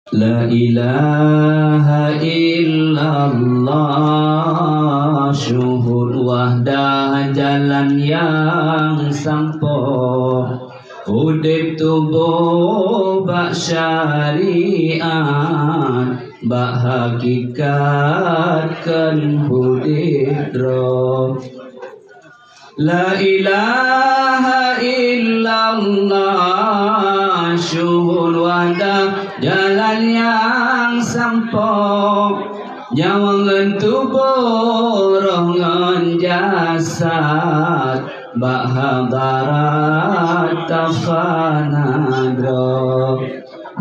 La ilaha illallah, syuhud wahdah jalan yang sampo, udip tubuh bak syariat, bak hakikat kan udip roh. La ilaha illallah, syuhud wahdah jalan yang sampo, nyawangan tubuh roh ngan jasad, bak hadarat tafana dro.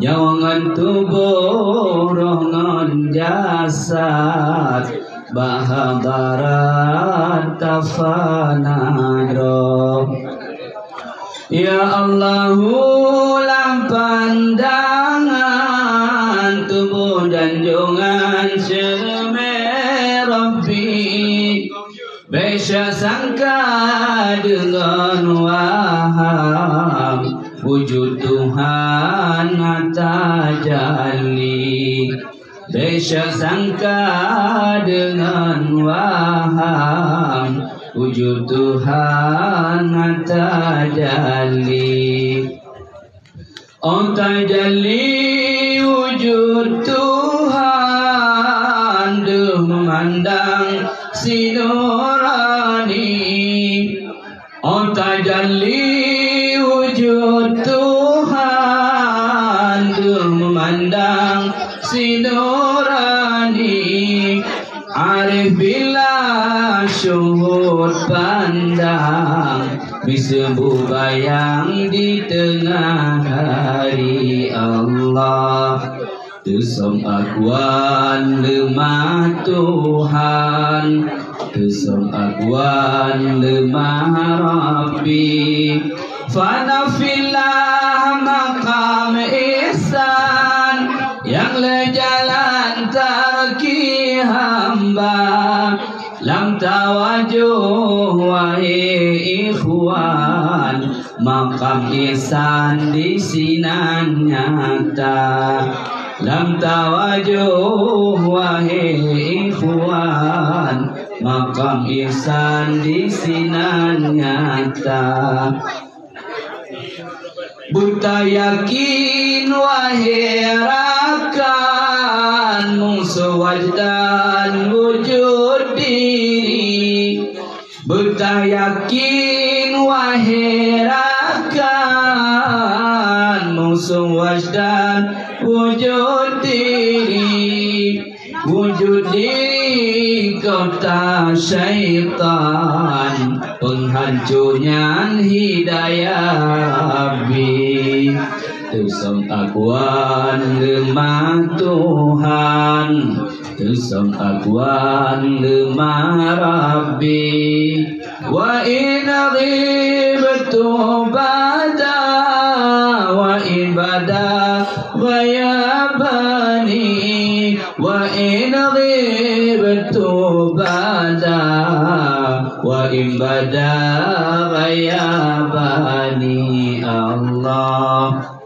Nyawangan tubuh roh ngan jasad, bak hadarat tafana dro. Ya Allahu lam pandangan tubuh dan jungan syurme Rabbi, besya sangka dengan waham wujud Tuhan tajalli, besya sangka dengan waham wujud Tuhan tajalli. Oh tajalli wujud Tuhan, duh memandang si nurani. Oh tajalli wujud Tuhan, duh memandang si nurani. Arif bila syuhud pandang, bisa bayang di tengah hari Allah. Tusam akuan lemah Tuhan, tusam akuan lemah Rabbi. Fanafillah maqam ihsan, yang lejalan tarki hamba. Lam tawajuh wahai ikhwan, maqam ihsan di sinan nyata. Lam tawajuh wahai ikhwan, maqam ihsan di sinan nyata. Buta yakin wahai rakan, musuh wajdan wujud diri. Buta yakin wahai rakan, musuh wajdan wujud diri. Wujud diri kota syaitan, penghancurnya hidayah Rabbi. Tusam akuan lemah Tuhan, tusam akuan lemah Rabbi. Wa in ghibtu bada wa ibadah ghayabani. Wa in ghibtu bada wa ibadah ghayabani. Allah